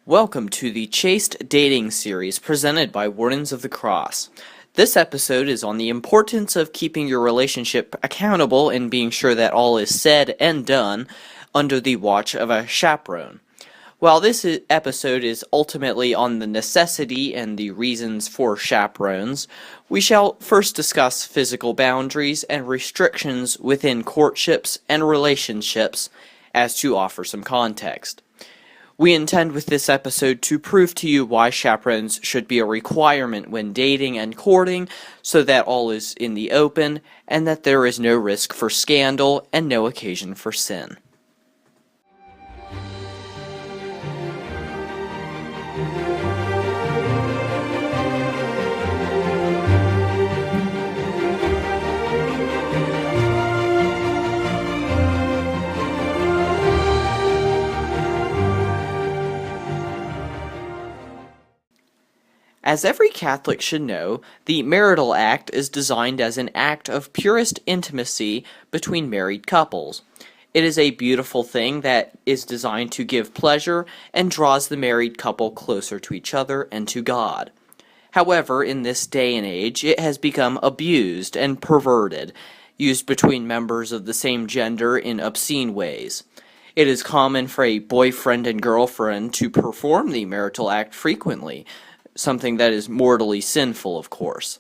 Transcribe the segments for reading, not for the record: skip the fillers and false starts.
Welcome to the Chaste Dating series presented by Wardens of the Cross. This episode is on the importance of keeping your relationship accountable and being sure that all is said and done under the watch of a chaperone. While this episode is ultimately on the necessity and the reasons for chaperones, we shall first discuss physical boundaries and restrictions within courtships and relationships as to offer some context. We intend with this episode to prove to you why chaperones should be a requirement when dating and courting so that all is in the open and that there is no risk for scandal and no occasion for sin. As every Catholic should know, the marital act is designed as an act of purest intimacy between married couples. It is a beautiful thing that is designed to give pleasure and draws the married couple closer to each other and to God. However, in this day and age, it has become abused and perverted, used between members of the same gender in obscene ways. It is common for a boyfriend and girlfriend to perform the marital act frequently, something that is mortally sinful, of course.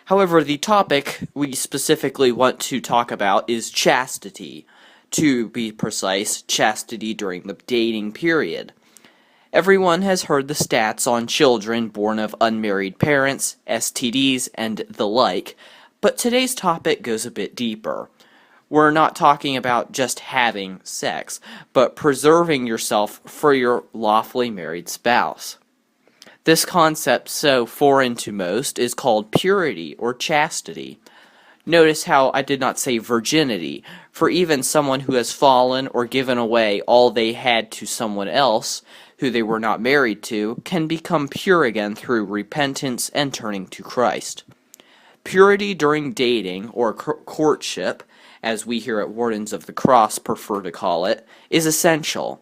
However, the topic we specifically want to talk about is chastity. To be precise, chastity during the dating period. Everyone has heard the stats on children born of unmarried parents, STDs, and the like, but today's topic goes a bit deeper. We're not talking about just having sex, but preserving yourself for your lawfully married spouse. This concept, so foreign to most, is called purity or chastity. Notice how I did not say virginity, for even someone who has fallen or given away all they had to someone else, who they were not married to, can become pure again through repentance and turning to Christ. Purity during dating, or courtship, as we here at Wardens of the Cross prefer to call it, is essential.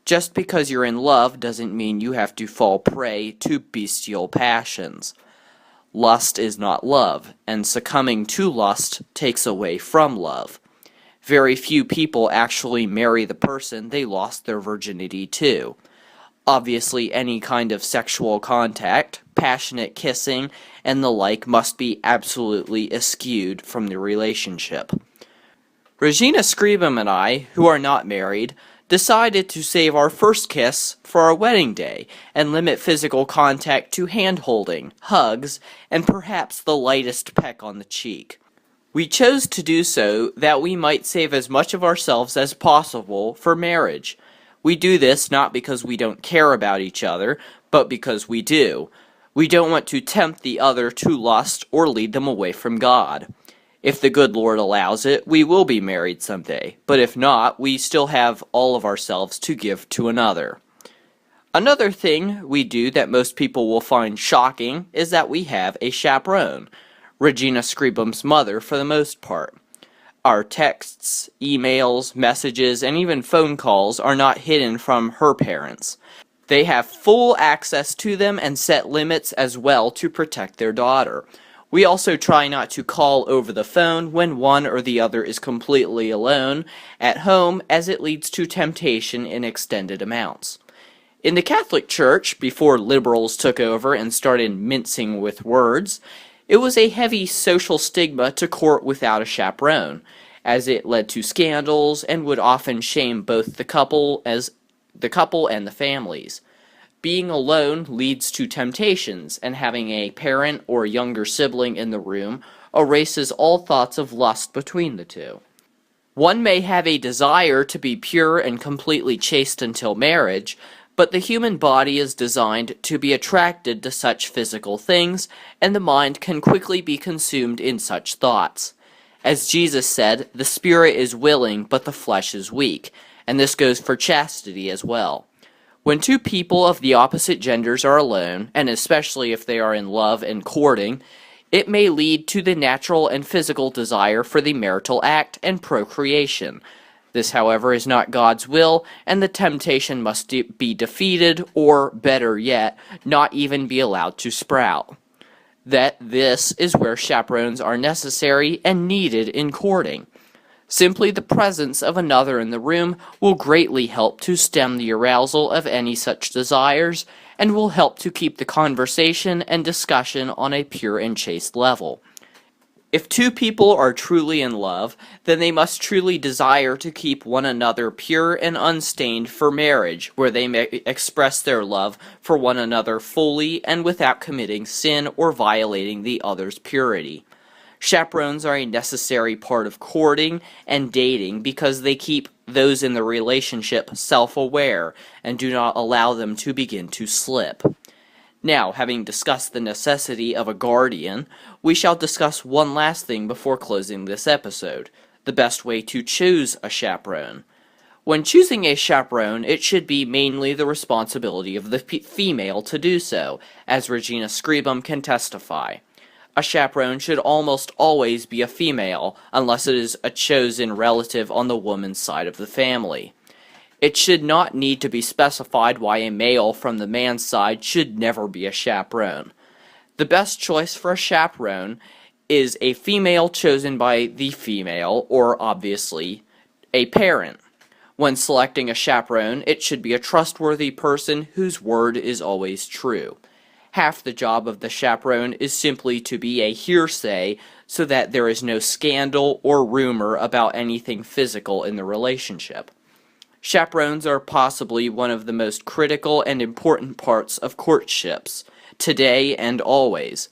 Just because you're in love doesn't mean you have to fall prey to bestial passions. Lust is not love, and succumbing to lust takes away from love. Very few people actually marry the person they lost their virginity to. Obviously, any kind of sexual contact, passionate kissing, and the like must be absolutely eschewed from the relationship. Regina Scribum and I, who are not married, decided to save our first kiss for our wedding day and limit physical contact to hand-holding, hugs, and perhaps the lightest peck on the cheek. We chose to do so that we might save as much of ourselves as possible for marriage. We do this not because we don't care about each other, but because we do. We don't want to tempt the other to lust or lead them away from God. If the good Lord allows it, we will be married someday, but if not, we still have all of ourselves to give to another. Another thing we do that most people will find shocking is that we have a chaperone, Regina Scribum's mother for the most part. Our texts, emails, messages, and even phone calls are not hidden from her parents. They have full access to them and set limits as well to protect their daughter. We also try not to call over the phone when one or the other is completely alone at home, as it leads to temptation in extended amounts. In the Catholic Church, before liberals took over and started mincing with words, it was a heavy social stigma to court without a chaperone, as it led to scandals and would often shame both the couple and the families. Being alone leads to temptations, and having a parent or younger sibling in the room erases all thoughts of lust between the two. One may have a desire to be pure and completely chaste until marriage, but the human body is designed to be attracted to such physical things, and the mind can quickly be consumed in such thoughts. As Jesus said, the spirit is willing, but the flesh is weak, and this goes for chastity as well. When two people of the opposite genders are alone, and especially if they are in love and courting, it may lead to the natural and physical desire for the marital act and procreation. This, however, is not God's will, and the temptation must be defeated, or, better yet, not even be allowed to sprout. This is where chaperones are necessary and needed in courting. Simply the presence of another in the room will greatly help to stem the arousal of any such desires, and will help to keep the conversation and discussion on a pure and chaste level. If two people are truly in love, then they must truly desire to keep one another pure and unstained for marriage, where they may express their love for one another fully and without committing sin or violating the other's purity. Chaperones are a necessary part of courting and dating because they keep those in the relationship self-aware and do not allow them to begin to slip. Now, having discussed the necessity of a guardian, we shall discuss one last thing before closing this episode: the best way to choose a chaperone. When choosing a chaperone, it should be mainly the responsibility of the female to do so, as Regina Scribum can testify. A chaperone should almost always be a female, unless it is a chosen relative on the woman's side of the family. It should not need to be specified why a male from the man's side should never be a chaperone. The best choice for a chaperone is a female chosen by the female, or obviously, a parent. When selecting a chaperone, it should be a trustworthy person whose word is always true. Half the job of the chaperone is simply to be a hearsay so that there is no scandal or rumor about anything physical in the relationship. Chaperones are possibly one of the most critical and important parts of courtships, today and always.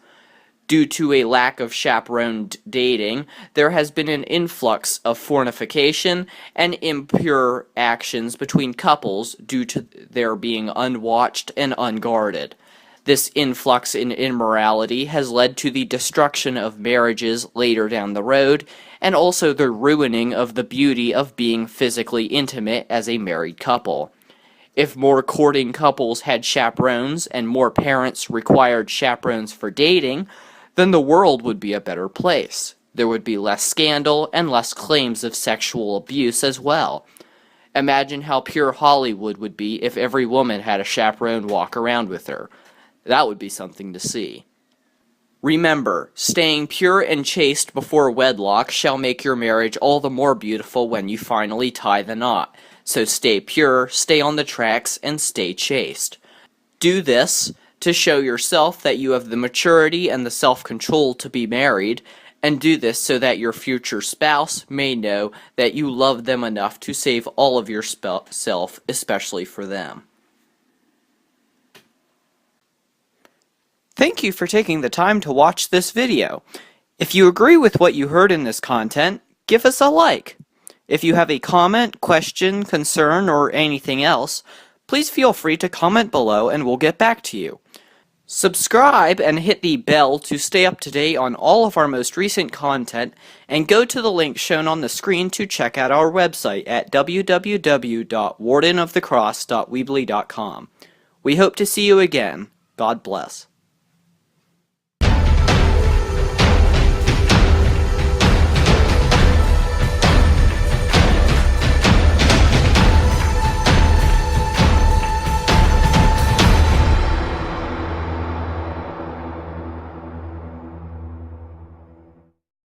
Due to a lack of chaperoned dating, there has been an influx of fornication and impure actions between couples due to their being unwatched and unguarded. This influx in immorality has led to the destruction of marriages later down the road, and also the ruining of the beauty of being physically intimate as a married couple. If more courting couples had chaperones and more parents required chaperones for dating, then the world would be a better place. There would be less scandal and less claims of sexual abuse as well. Imagine how pure Hollywood would be if every woman had a chaperone walk around with her. That would be something to see. Remember, staying pure and chaste before wedlock shall make your marriage all the more beautiful when you finally tie the knot. So stay pure, stay on the tracks, and stay chaste. Do this to show yourself that you have the maturity and the self-control to be married, and do this so that your future spouse may know that you love them enough to save all of yourself, especially for them. Thank you for taking the time to watch this video. If you agree with what you heard in this content, give us a like. If you have a comment, question, concern, or anything else, please feel free to comment below and we'll get back to you. Subscribe and hit the bell to stay up to date on all of our most recent content, and go to the link shown on the screen to check out our website at www.wardenofthecross.weebly.com. We hope to see you again. God bless.